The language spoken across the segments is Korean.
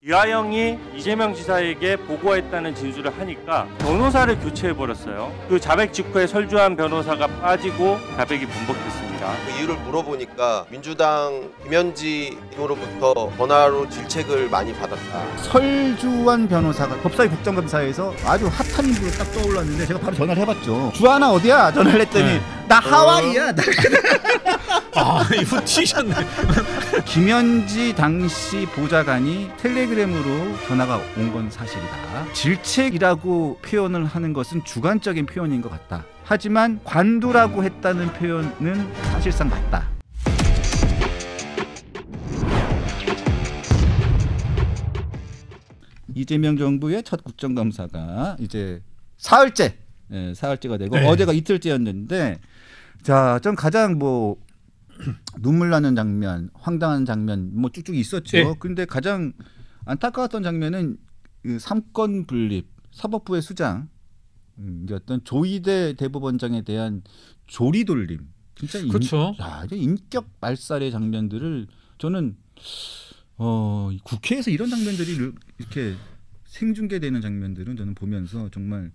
이화영이 이재명 지사에게 보고했다는 진술을 하니까 변호사를 교체해버렸어요. 그 자백 직후에 설주한 변호사가 빠지고 자백이 번복됐습니다. 그 이유를 물어보니까 민주당 김현지 님으로부터 전화로 질책을 많이 받았다. 설주환 변호사가 법사위 국정감사에서 아주 핫한 인물로 딱 떠올랐는데 제가 바로 전화를 해봤죠. 주하나 어디야? 전화를 했더니 나 하와이야. 이분 튀셨네. 김현지 당시 보좌관이 텔레그램으로 전화가 온 건 사실이다. 질책이라고 표현을 하는 것은 주관적인 표현인 것 같다. 하지만 관두라고 했다는 표현은 사실상 맞다. 이재명 정부의 첫 국정감사가 이제 사흘째가 되고 어제가 이틀째였는데, 자, 좀 가장 뭐 눈물 나는 장면, 황당한 장면 뭐 쭉쭉 있었죠. 근데 가장 안타까웠던 장면은 그 삼권 분립, 사법부의 수장이었던 조희대 대법원장에 대한 조리돌림. 진짜 그렇죠. 인격 말살의 장면들을 저는 국회에서 이런 장면들이 이렇게 생중계되는 장면들은 저는 보면서 정말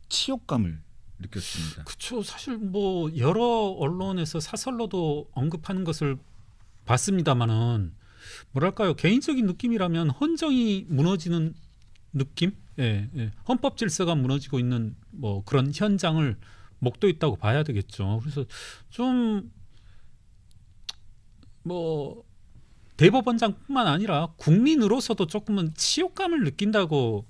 치욕감을 느꼈습니다. 그렇죠. 사실 뭐 여러 언론에서 사설로도 언급하는 것을 봤습니다만은 뭐랄까요, 개인적인 느낌이라면 헌정이 무너지는 느낌, 헌법 질서가 무너지고 있는 뭐 그런 현장을 목도했다고 봐야 되겠죠. 그래서 좀 뭐 대법원장뿐만 아니라 국민으로서도 조금은 치욕감을 느낀다고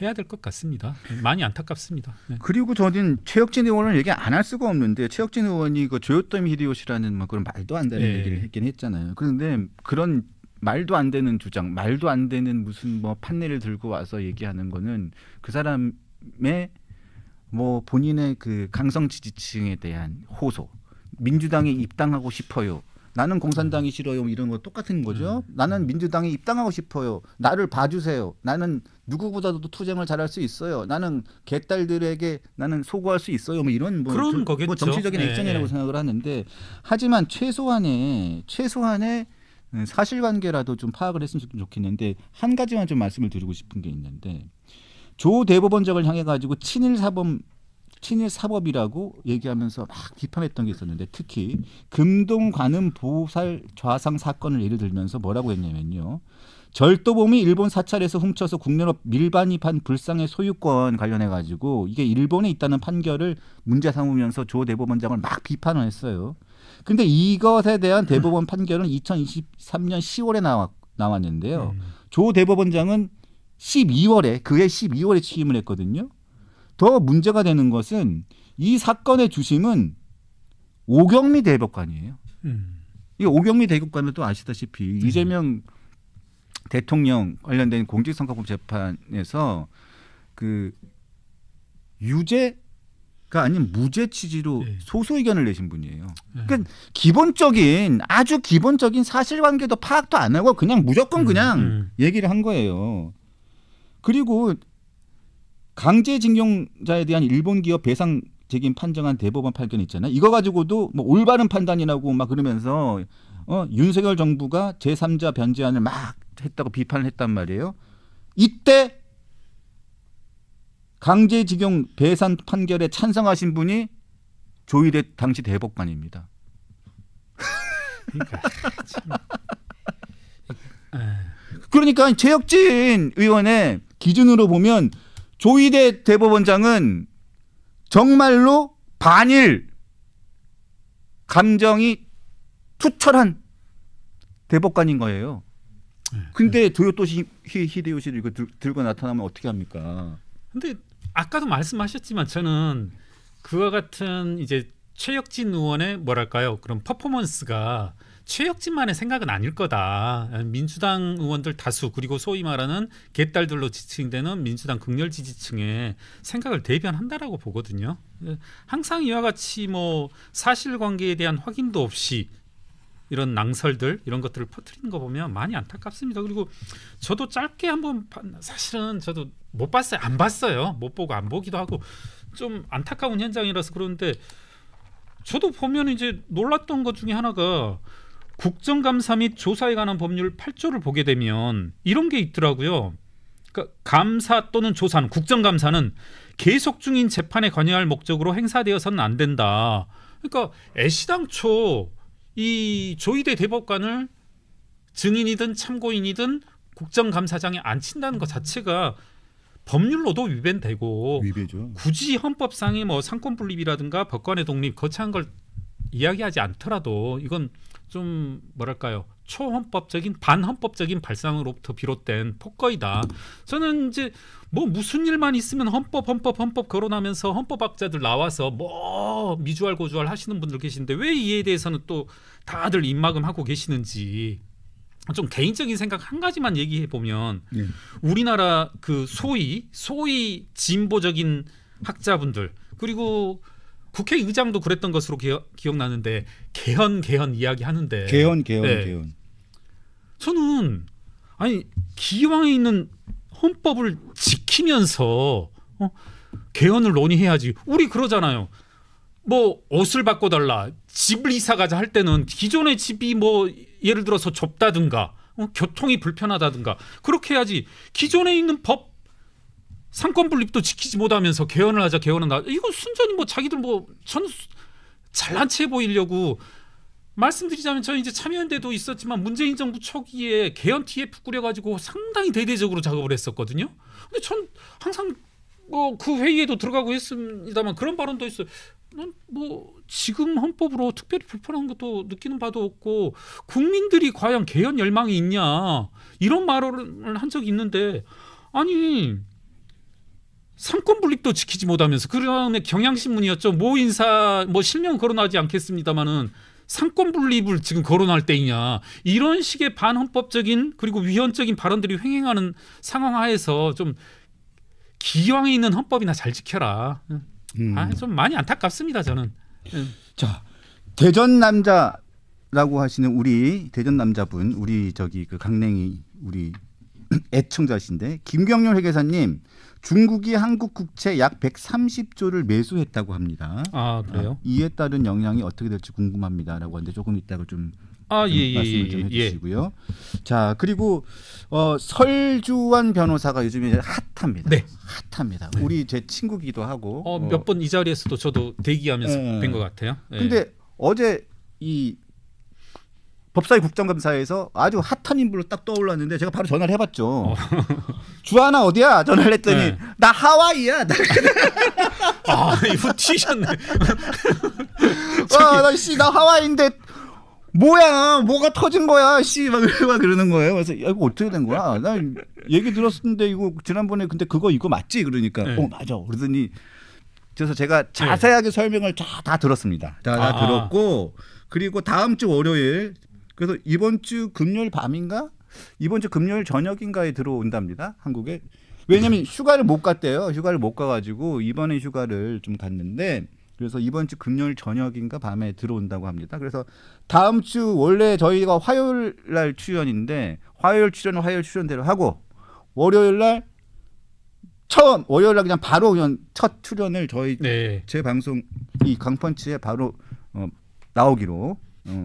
해야 될 것 같습니다. 많이 안타깝습니다. 그리고 저는 최혁진 의원을 얘기 안 할 수가 없는데, 최혁진 의원이 그 조요토미 히데요시라는 뭐 그런 말도 안 되는 얘기를 했긴 했잖아요. 그런데 그런 말도 안 되는 주장, 말도 안 되는 무슨 뭐 판례를 들고 와서 얘기하는 거는 그 사람의 뭐 본인의 그 강성 지지층에 대한 호소, 민주당에 입당하고 싶어요, 나는 공산당이 싫어요, 이런 거 똑같은 거죠. 나는 민주당에 입당하고 싶어요, 나를 봐주세요, 나는 누구보다도 투쟁을 잘할 수 있어요, 나는 개딸들에게 나는 소구할 수 있어요, 뭐 이런 그런 거겠죠. 뭐 정치적인 액션이라고 생각을 하는데, 하지만 최소한의 사실관계라도 좀 파악을 했으면 좋겠는데, 한 가지만 좀 말씀을 드리고 싶은 게 있는데, 조 대법원장을 향해 가지고 친일 사법이라고 얘기하면서 막 비판했던 게 있었는데, 특히 금동 관음 보살 좌상 사건을 예를 들면서 뭐라고 했냐면요, 절도범이 일본 사찰에서 훔쳐서 국내로 밀반입한 불상의 소유권 관련해 가지고 이게 일본에 있다는 판결을 문제 삼으면서 조 대법원장을 막 비판을 했어요. 근데 이것에 대한 대법원 판결은 2023년 10월에 나왔는데요. 조 대법원장은 그해 12월에 취임을 했거든요. 더 문제가 되는 것은 이 사건의 주심은 오경미 대법관이에요. 이 오경미 대법관은 또 아시다시피 이재명 대통령 관련된 공직선거법 재판에서 그 유죄가 아닌 무죄 취지로 소수 의견을 내신 분이에요. 그러니까 아주 기본적인 사실관계도 파악도 안 하고 그냥 무조건 그냥 얘기를 한 거예요. 그리고 강제징용자에 대한 일본 기업 배상 책임 판정한 대법원 판결 있잖아요. 이거 가지고도 뭐 올바른 판단이라고 막 그러면서 윤석열 정부가 제3자 변제안을 막 했다고 비판을 했단 말이에요. 이때 강제징용 배상 판결에 찬성하신 분이 조희대 당시 대법관입니다. 그러니까 최혁진 의원의 기준으로 보면 조희대 대법원장은 정말로 반일 감정이 투철한 대법관인 거예요. 근데 도요토시 히데요시를 이거 들고 나타나면 어떻게 합니까? 근데 아까도 말씀하셨지만 저는 그와 같은 이제 최혁진 의원의 뭐랄까요, 그런 퍼포먼스가 최혁진만의 생각은 아닐 거다. 민주당 의원들 다수, 그리고 소위 말하는 개딸들로 지칭되는 민주당 극렬 지지층의 생각을 대변한다라고 보거든요. 항상 이와 같이 뭐 사실관계에 대한 확인도 없이 이런 낭설들, 이런 것들을 퍼뜨리는 거 보면 많이 안타깝습니다. 그리고 저도 짧게 한번 사실은 저도 못 봤어요. 안 봤어요. 못 보고 안 보기도 하고 좀 안타까운 현장이라서 그러는데, 저도 보면 이제 놀랐던 것 중에 하나가 국정감사 및 조사에 관한 법률 8조를 보게 되면 이런 게 있더라고요. 그러니까 감사 또는 조사는 국정감사는 계속 중인 재판에 관여할 목적으로 행사되어서는 안 된다. 그러니까 애시당초 이 조희대 대법관을 증인이든 참고인이든 국정감사장에 앉힌다는 것 자체가 법률로도 위반되고 위배죠. 굳이 헌법상의 뭐 상권분립이라든가 법관의 독립 거창한 걸 이야기하지 않더라도 이건 좀 뭐랄까요, 초헌법적인 반헌법적인 발상으로부터 비롯된 폭거이다. 저는 이제 뭐 무슨 일만 있으면 헌법 거론하면서 헌법학자들 나와서 뭐 미주알 고주알 하시는 분들 계신데 왜 이에 대해서는 또 다들 입막음하고 계시는지 좀 개인적인 생각 한 가지만 얘기해 보면 우리나라 그 소위 진보적인 학자분들 그리고 국회의장도 그랬던 것으로 기억나는데 개헌 이야기 하는데 개헌. 저는 아니 기왕에 있는 헌법을 지키면서 개헌을 논의해야지. 우리 그러잖아요. 뭐 옷을 바꿔달라, 집을 이사 가자 할 때는 기존의 집이 뭐 예를 들어서 좁다든가 교통이 불편하다든가 그렇게 해야지. 기존에 있는 법 상권 분립도 지키지 못하면서 개헌을 하자. 이거 순전히 뭐 자기들 뭐 저는 잘난 체 보이려고 말씀드리자면 저는 이제 참여연대도 있었지만 문재인 정부 초기에 개헌 TF 꾸려가지고 상당히 대대적으로 작업을 했었거든요. 근데 전 항상 뭐 그 회의에도 들어가고 했습니다만 그런 발언도 있어요. 난 뭐 지금 헌법으로 특별히 불편한 것도 느끼는 바도 없고 국민들이 과연 개헌 열망이 있냐 이런 말을 한 적이 있는데 아니 상권 분립도 지키지 못하면서 그다음에 경향신문이었죠. 모 인사 뭐 실명 거론하지 않겠습니다마는 상권 분립을 지금 거론할 때이냐 이런 식의 반헌법적인 그리고 위헌적인 발언들이 횡행하는 상황 하에서 좀 기왕에 있는 헌법이나 잘 지켜라. 좀 많이 안타깝습니다 저는. 자, 대전 남자라고 하시는 우리 대전 남자분, 우리 저기 그 강냉이 우리 애청자신데 김경률 회계사님, 중국이 한국 국채 약 130조를 매수했다고 합니다. 아 그래요? 이에 따른 영향이 어떻게 될지 궁금합니다라고 하는데 조금 이따가 좀 말씀을 좀 해주시고요. 자, 그리고 설주환 변호사가 요즘에 핫합니다. 네. 핫합니다. 우리 제 친구기도 하고 몇 번 이 자리에서도 저도 대기하면서 뵌 것 같아요. 근데 어제 이 법사위 국정감사에서 아주 핫한 인물로 딱 떠올랐는데 제가 바로 전화를 해봤죠. 주하나 어디야? 전화를 했더니 나 하와이야. 이거 튀셨네. 나 하와이인데 뭐가 터진 거야? 막 그러는 거예요. 그래서 이거 어떻게 된 거야? 나 얘기 들었는데 이거 지난번에 근데 이거 맞지? 그러니까 맞아. 그러더니 그래서 제가 자세하게 설명을 다 들었습니다. 다 들었고 그리고 다음 주 월요일 그래서 이번 주 금요일 밤인가? 이번 주 금요일 저녁인가에 들어온답니다. 한국에. 왜냐면 휴가를 못 갔대요. 휴가를 못 가가지고 이번에 휴가를 좀 갔는데 그래서 이번 주 금요일 저녁인가 밤에 들어온다고 합니다. 그래서 다음 주 원래 저희가 화요일 날 출연인데 화요일 출연대로 하고 월요일 날 그냥 바로 그냥 첫 출연을 제 방송 이 강펀치에 바로 나오기로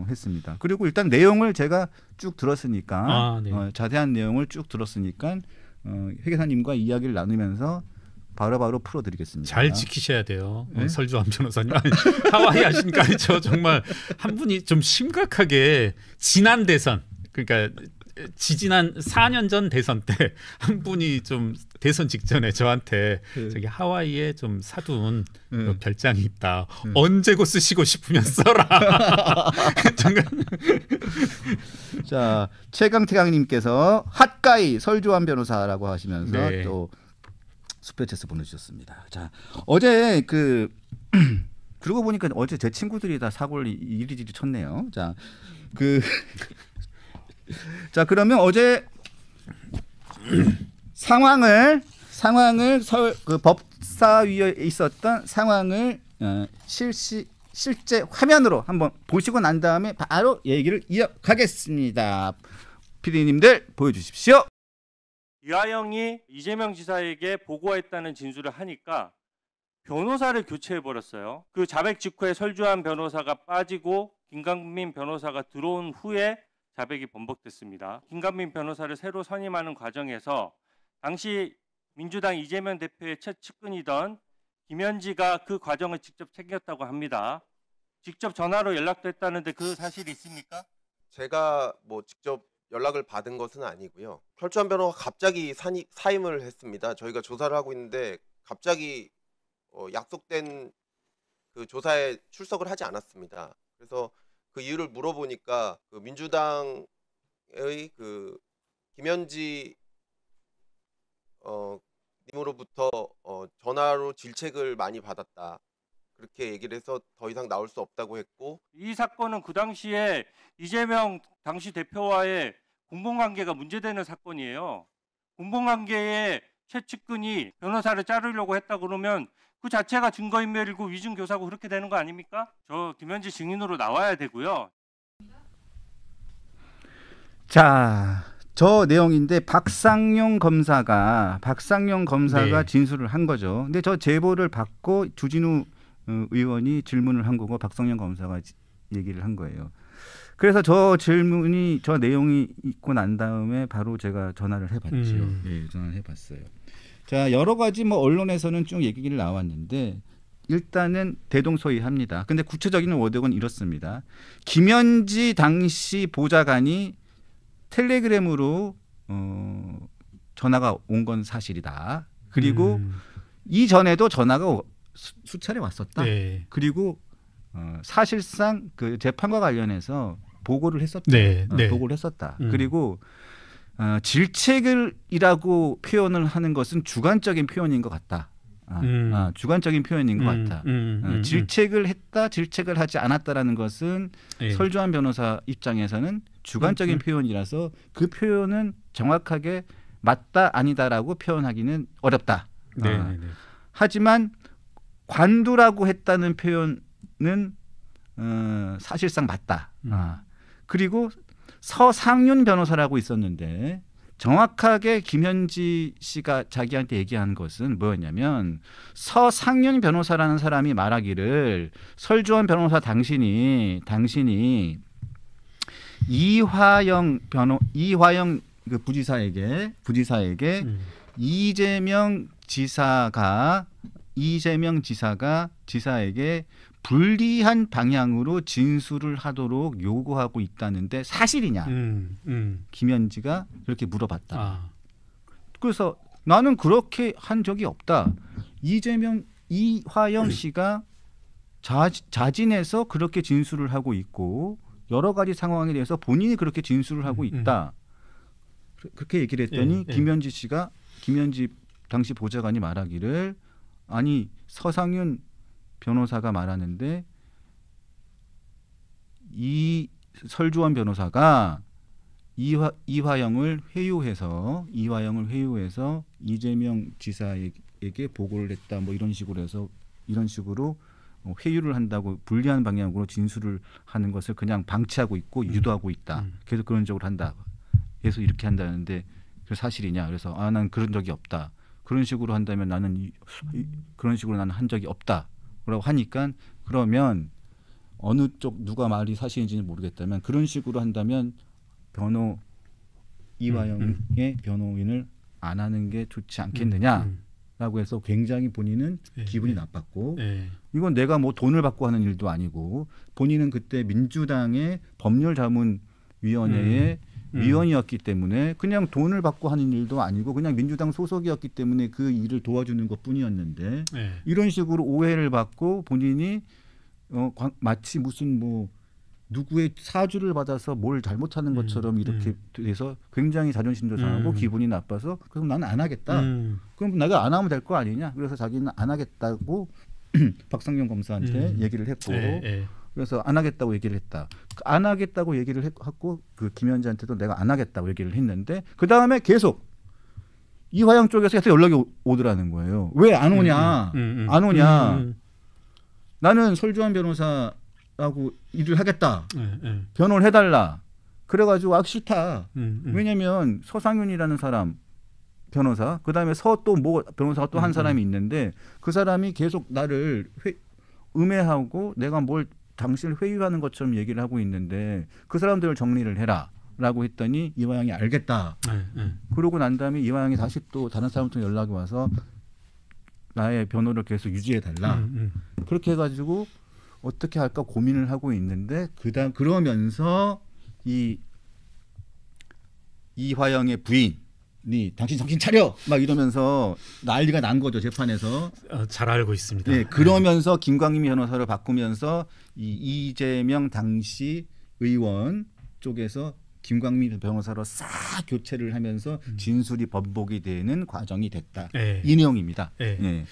했습니다. 그리고 일단 내용을 제가 쭉 들었으니까 자세한 내용을 쭉 들었으니까 회계사님과 이야기를 나누면서 바로바로 풀어드리겠습니다. 잘 지키셔야 돼요. 설주환 변호사님. 하와이 하시니까 저 정말 한 분이 좀 심각하게 지난 대선 그러니까 지지난 4년 전 대선 때 한 분이 좀 대선 직전에 저한테 저기 하와이에 좀 사둔 별장이 있다. 언제고 쓰시고 싶으면 써라. 자, 최강태강님께서 핫가이 설주환 변호사라고 하시면서 또 슈퍼챗스 보내주셨습니다. 자, 어제 그러고 보니까 어제 제 친구들이 다 사고를 이리저리 쳤네요. 자, 그러면 어제 상황을 법사위에 있었던 상황을 실제 화면으로 한번 보시고 난 다음에 바로 얘기를 이어가겠습니다. PD님들 보여주십시오. 이화영이 이재명 지사에게 보고했다는 진술을 하니까 변호사를 교체해버렸어요. 그 자백 직후에 설주환 변호사가 빠지고 김강민 변호사가 들어온 후에 자백이 번복됐습니다. 김강민 변호사를 새로 선임하는 과정에서 당시 민주당 이재명 대표의 최측근이던 김현지가 그 과정을 직접 챙겼다고 합니다. 직접 전화로 연락도 했다는데 그 사실이 있습니까? 제가 뭐 직접 연락을 받은 것은 아니고요. 혈주한 변호사가 갑자기 사임을 했습니다. 저희가 조사를 하고 있는데 갑자기 약속된 그 조사에 출석을 하지 않았습니다. 그래서 그 이유를 물어보니까 그 민주당의 그 김현지 님으로부터 전화로 질책을 많이 받았다. 그렇게 얘기를 해서 더 이상 나올 수 없다고 했고, 이 사건은 그 당시에 이재명 당시 대표와의 공범관계가 문제되는 사건이에요. 공범관계에 최측근이 변호사를 자르려고 했다 그러면 그 자체가 증거인멸이고 위증교사고 그렇게 되는 거 아닙니까? 저 김현지 증인으로 나와야 되고요. 자, 저 내용인데 박상용 검사가 네. 진술을 한 거죠. 근데 저 제보를 받고 주진우 의원이 질문을 한 거고 박상용 검사가 얘기를 한 거예요. 그래서 저 내용이 있고 난 다음에 바로 제가 전화를 해봤죠. 예, 전화를 해봤어요. 자, 여러 가지 뭐 언론에서는 쭉 얘기를 나왔는데 일단은 대동소이합니다. 근데 구체적인 워딩은 이렇습니다. 김현지 당시 보좌관이 텔레그램으로 전화가 온 건 사실이다. 그리고 이전에도 전화가 수차례 왔었다. 네. 그리고 사실상 그 재판과 관련해서 보고를 했었다. 네, 네. 보고를 했었다. 그리고 질책을이라고 표현을 하는 것은 주관적인 표현인 것 같다. 주관적인 표현인 것 같다. 질책을 했다, 질책을 하지 않았다라는 것은 네. 설주한 변호사 입장에서는 주관적인 표현이라서 그 표현은 정확하게 맞다, 아니다라고 표현하기는 어렵다. 네, 네, 네. 하지만 관두라고 했다는 표현은 사실상 맞다. 그리고 서상윤 변호사라고 있었는데 정확하게 김현지 씨가 자기한테 얘기한 것은 뭐였냐면 서상윤 변호사라는 사람이 말하기를 설주원 변호사 당신이 이화영 그 부지사에게 이재명 지사가 지사에게 불리한 방향으로 진술을 하도록 요구하고 있다는데 사실이냐? 김현지가 그렇게 물어봤다. 그래서 나는 그렇게 한 적이 없다. 이화영 씨가 자진해서 그렇게 진술을 하고 있고 여러 가지 상황에 대해서 본인이 그렇게 진술을 하고 있다. 그렇게 얘기를 했더니 김현지 당시 보좌관이 말하기를 아니 서상윤 변호사가 말하는데 이 설주원 변호사가 이화영을 회유해서 이재명 지사에게 보고를 했다 뭐 이런 식으로 회유를 한다고 불리한 방향으로 진술을 하는 것을 그냥 방치하고 있고 유도하고 있다. 계속 그런 쪽으로 한다. 그래서 이렇게 한다는데 그 사실이냐? 그래서 난 그런 적이 없다. 그런 식으로 한다면 나는 그런 식으로 나는 한 적이 없다. 라고 하니까 그러면 어느 쪽 누가 말이 사실인지는 모르겠다면 그런 식으로 한다면 이화영의 변호인을 안 하는 게 좋지 않겠느냐라고 해서 굉장히 본인은 기분이 나빴고 이건 내가 뭐 돈을 받고 하는 일도 아니고 본인은 그때 민주당의 법률자문위원회의 위원이었기 때문에 그냥 돈을 받고 하는 일도 아니고 그냥 민주당 소속이었기 때문에 그 일을 도와주는 것뿐이었는데 이런 식으로 오해를 받고 본인이 마치 무슨 뭐 누구의 사주를 받아서 뭘 잘못하는 것처럼 이렇게 돼서 굉장히 자존심도 상하고 기분이 나빠서 그럼 나는 안 하겠다. 그럼 내가 안 하면 될 거 아니냐. 그래서 자기는 안 하겠다고 박상용 검사한테 얘기를 했고 그래서 안 하겠다고 얘기를 했다. 안 하겠다고 얘기를 했고 그 김현지한테도 내가 안 하겠다고 얘기를 했는데 그 다음에 계속 이화영 쪽에서 계속 연락이 오더라는 거예요. 왜 안 오냐? 안 오냐? 나는 설주환 변호사라고 일을 하겠다. 변호를 해달라. 그래가지고 싫다. 왜냐면 서상윤이라는 사람 변호사, 그 다음에 변호사가 또 한 사람이 있는데 그 사람이 계속 나를 음해하고 내가 뭘 당신을 회유하는 것처럼 얘기를 하고 있는데 그 사람들을 정리를 해라라고 했더니 이화영이 알겠다. 그러고 난 다음에 이화영이 다시 또 다른 사람부터 연락이 와서 나의 변호를 계속 유지해 달라. 그렇게 해가지고 어떻게 할까 고민을 하고 있는데 그러면서 이화영의 부인이 당신 정신 차려 막 이러면서 난리가 난 거죠 재판에서. 잘 알고 있습니다. 네, 그러면서 김광민 변호사를 바꾸면서 이재명 당시 의원 쪽에서 김광민 변호사로 싹 교체를 하면서 진술이 번복이 되는 과정이 됐다. 이 내용입니다. 네.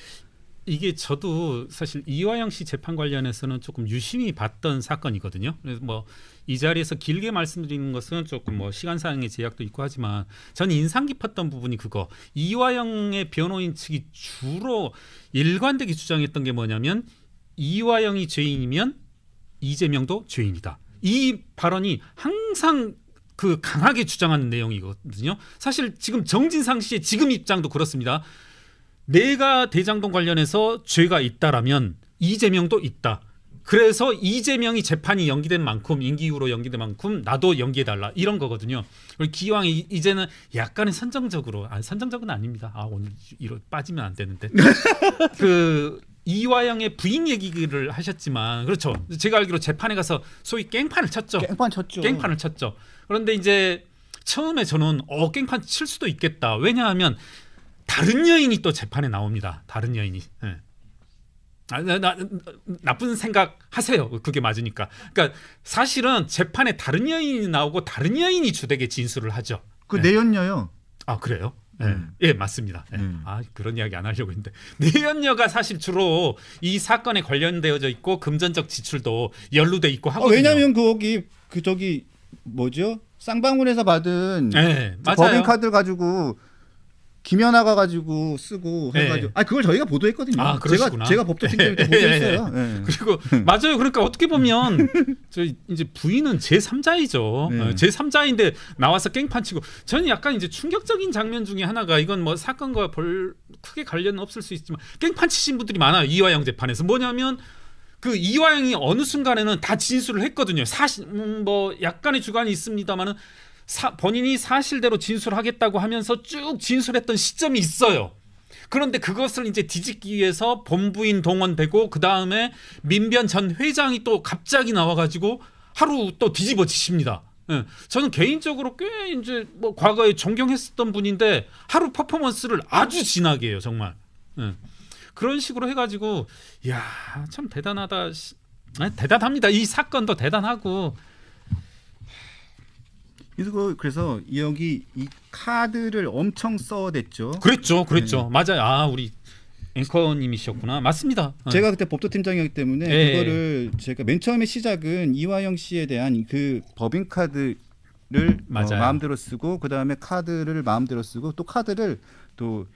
이게 저도 사실 이화영 씨 재판 관련해서는 조금 유심히 봤던 사건이거든요. 그래서 뭐 이 자리에서 길게 말씀드리는 것은 조금 뭐 시간상의 제약도 있고 하지만 저는 인상 깊었던 부분이 그거. 이화영의 변호인 측이 주로 일관되게 주장했던 게 뭐냐면 이화영이 죄인이면 이재명도 죄인이다. 이 발언이 항상 그 강하게 주장하는 내용이거든요. 사실 지금 정진상 씨의 지금 입장도 그렇습니다. 내가 대장동 관련해서 죄가 있다라면 이재명도 있다. 그래서 이재명이 재판이 연기된 만큼 임기후로 연기된 만큼 나도 연기해달라 이런 거거든요. 그리고 기왕이 이제는 약간의 선정적으로 선정적은 아닙니다. 오늘 이로 빠지면 안 되는데 그 이화영의 부인 얘기를 하셨지만 그렇죠. 제가 알기로 재판에 가서 소위 깽판을 쳤죠. 깽판을 쳤죠. 그런데 이제 처음에 저는 깽판 칠 수도 있겠다. 왜냐하면 다른 여인이 또 재판에 나옵니다. 다른 여인이. 네. 나쁜 생각 하세요. 그게 맞으니까. 그러니까 사실은 재판에 다른 여인이 나오고 다른 여인이 주되게 진술을 하죠. 내연녀요. 그래요? 예, 맞습니다. 그런 이야기 안 하려고 했는데 내연녀가 사실 주로 이 사건에 관련되어져 있고 금전적 지출도 연루돼 있고 하거든요. 왜냐하면 저기 뭐죠? 쌍방울에서 받은 법인카드 가지고 김연아가 가지고 쓰고 해가지고 그걸 저희가 보도했거든요. 제가 법조팀장 때 보도했어요. 그리고 맞아요. 그러니까 어떻게 보면 저 이제 부인은 제3자이죠. 제3자인데 나와서 깽판 치고 저는 약간 이제 충격적인 장면 중에 하나가 이건 뭐 사건과 크게 관련은 없을 수 있지만 깽판 치신 분들이 많아요. 이화영 재판에서 뭐냐면 그 이화영이 어느 순간에는 다 진술을 했거든요. 사실 뭐 약간의 주관이 있습니다만은. 본인이 사실대로 진술하겠다고 하면서 쭉 진술했던 시점이 있어요. 그런데 그것을 이제 뒤집기 위해서 법무부인 동원되고 그 다음에 민변 전 회장이 또 갑자기 나와가지고 하루 또 뒤집어지십니다. 저는 개인적으로 꽤 이제 뭐 과거에 존경했었던 분인데 하루 퍼포먼스를 아주 진하게 해요, 정말. 그런 식으로 해가지고 참 대단하다. 대단합니다. 이 사건도 대단하고. 그래서 여기 이 카드를 엄청 써댔죠. 그랬죠. 맞아요. 우리 앵커님이셨구나. 맞습니다. 제가 그때 법조팀장이었기 때문에 그거를 제가 맨 처음에 시작은 이화영 씨에 대한 그 법인 카드를 마음대로 쓰고 그 다음에 카드를 마음대로 쓰고 또 카드를 또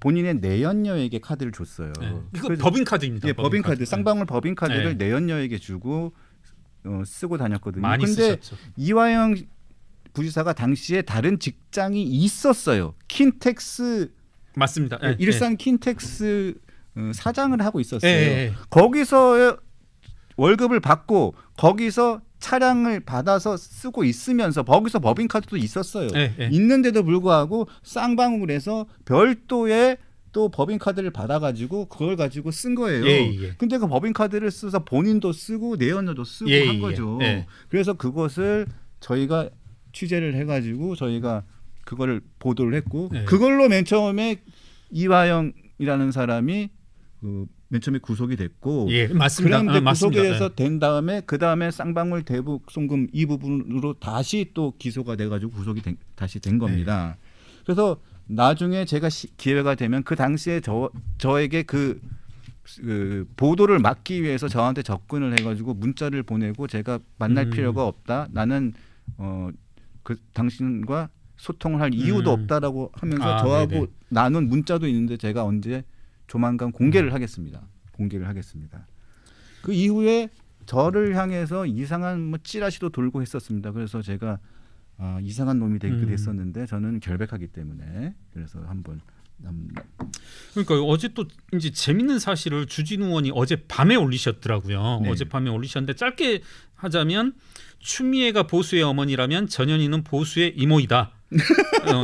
본인의 내연녀에게 카드를 줬어요. 이거 법인 카드입니다. 법인 카드. 쌍방울 법인 카드를 내연녀에게 주고 쓰고 다녔거든요. 많이 쓰셨죠. 이화영 부지사가 당시에 다른 직장이 있었어요. 킨텍스 맞습니다. 일산 킨텍스 사장을 하고 있었어요. 거기서 월급을 받고 거기서 차량을 받아서 쓰고 있으면서 거기서 법인카드도 있었어요. 있는데도 불구하고 쌍방울에서 별도의 또 법인카드를 받아가지고 그걸 가지고 쓴 거예요. 근데 그 법인카드를 써서 본인도 쓰고 내연녀도 쓰고 한 거죠. 그래서 그것을 저희가 취재를 해가지고 저희가 그거를 보도를 했고 그걸로 맨 처음에 이화영이라는 사람이 맨 처음에 구속이 됐고 맞습니다. 그런데 구속이 돼서 된 다음에 그 다음에 쌍방울 대북 송금 이 부분으로 다시 또 기소가 돼가지고 구속이 다시 된 겁니다. 그래서 나중에 제가 기회가 되면 그 당시에 저에게 그 보도를 막기 위해서 저한테 접근을 해가지고 문자를 보내고 제가 만날 필요가 없다. 나는 그 당신과 소통을 할 이유도 없다라고 하면서 저하고 나눈 문자도 있는데 제가 언제 조만간 공개를 하겠습니다. 그 이후에 저를 향해서 이상한 뭐 찌라시도 돌고 했었습니다. 그래서 제가 이상한 놈이 되기도 했었는데 저는 결백하기 때문에 그래서 한번 그러니까 어제 또 이제 재밌는 사실을 주진우 의원이 어제 밤에 올리셨더라고요. 네. 어제 밤에 올리셨는데 짧게 하자면 추미애가 보수의 어머니라면 전현희는 보수의 이모이다.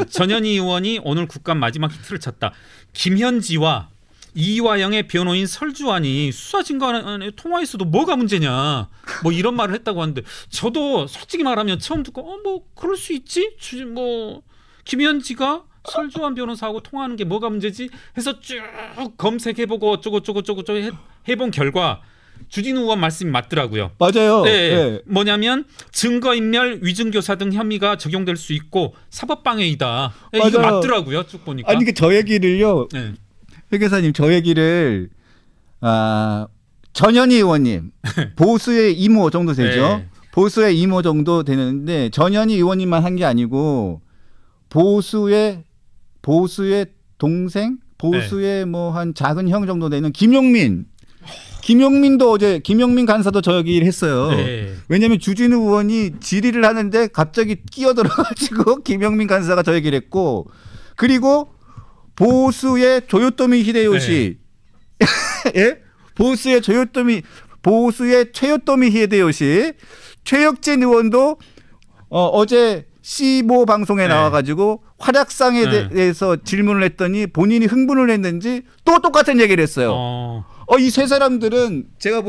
전현희 의원이 오늘 국감 마지막 히트를 쳤다. 김현지와 이화영의 변호인 설주환이 수사진간에 통화했어도 뭐가 문제냐 뭐 이런 말을 했다고 하는데 저도 솔직히 말하면 처음 듣고 뭐 그럴 수 있지 뭐 김현지가 설주환 변호사하고 통화하는 게 뭐가 문제지 해서 쭉 검색해보고 어쩌고 해본 결과 주진우 의원 말씀이 맞더라고요. 맞아요. 네, 네. 뭐냐면 증거인멸, 위증교사 등 혐의가 적용될 수 있고 사법방해이다. 네, 이거 맞아요. 맞더라고요. 쭉 보니까. 아니 저 얘기를요. 네. 회계사님 저 얘기를 전현희 의원님 보수의 이모 정도 되죠. 네. 보수의 이모 정도 되는데 전현희 의원님만 한 게 아니고 보수의 동생, 보수의 뭐 한 작은 형 정도 되는 김용민도 어제 김용민 간사도 저 얘기를 했어요. 네. 왜냐하면 주진우 의원이 질의를 하는데 갑자기 끼어들어가지고 김용민 간사가 저 얘기를 했고 그리고 보수의 조요토미 히데요시, 예? 보수의 최요토미 히데요시, 최혁진 의원도 어제 C5 방송에 나와가지고 활약상에 대해서 질문을 했더니 본인이 흥분을 했는지 또 똑같은 얘기를 했어요. 이 세 사람들은 제가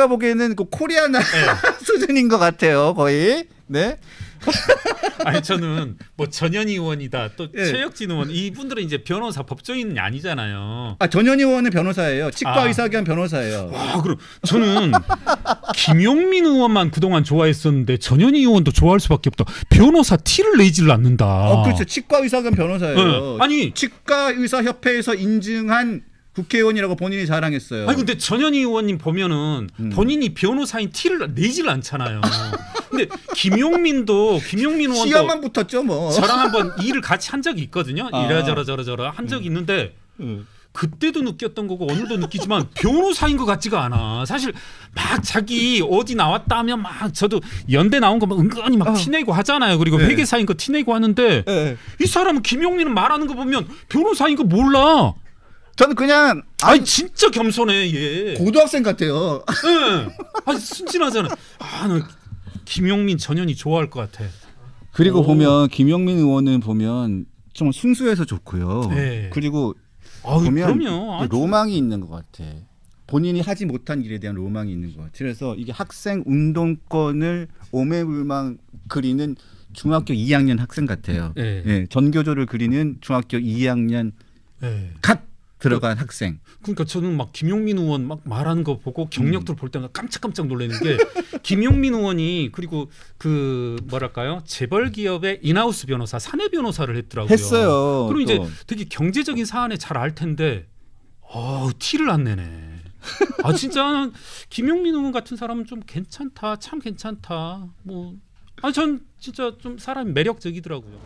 보기에는 그 코리아나 수준인 것 같아요, 거의. 네. 아니 저는 뭐 전현희 의원이다 또 최혁진 의원 이분들은 이제 변호사 법조인이 아니잖아요. 전현희 의원은 변호사예요. 치과 의사겸 변호사예요. 와 그럼 저는 김용민 의원만 그동안 좋아했었는데 전현희 의원도 좋아할 수밖에 없다. 변호사 티를 내지를 않는다. 그렇죠. 치과 의사겸 변호사예요. 아니 치과 의사 협회에서 인증한 국회의원이라고 본인이 자랑했어요. 아니 근데 전현희 의원님 보면은 본인이 변호사인 티를 내지를 않잖아요. 근데 김용민 의원도 시험만 붙었죠 뭐. 저랑 한번 일을 같이 한 적이 있거든요. 이래저래 한 적이 있는데 그때도 느꼈던 거고 오늘도 느끼지만 변호사인 것 같지가 않아. 사실 막 자기 어디 나왔다 하면 막 저도 연대 나온 거 막 은근히 막 티내고 하잖아요. 그리고 회계사인 거 티내고 하는데 이 사람은 김용민은 말하는 거 보면 변호사인 거 몰라. 저는 그냥 아니 진짜 겸손해 얘. 고등학생 같아요. 네. 아니 순진하잖아. 나 김용민 전현희 좋아할 것 같아. 그리고 보면 김용민 의원은 보면 좀 순수해서 좋고요. 네. 그리고 보면 로망이 있는 것 같아. 본인이 하지 못한 일에 대한 로망이 있는 것 같아. 그래서 이게 학생 운동권을 오매불망 그리는 중학교 2학년 학생 같아요. 네. 네, 전교조를 그리는 중학교 2학년 갓 들어간 학생. 그러니까 저는 막 김용민 의원 막 말하는 거 보고 경력들 볼 때마다 깜짝깜짝 놀라는 게 김용민 의원이 그리고 그 뭐랄까요 재벌 기업의 인하우스 변호사, 사내 변호사를 했더라고요. 했어요. 그리고 이제 되게 경제적인 사안에 잘 알 텐데 티를 안 내네. 진짜 김용민 의원 같은 사람은 좀 괜찮다, 참 괜찮다. 전 진짜 좀 사람이 매력적이더라고요.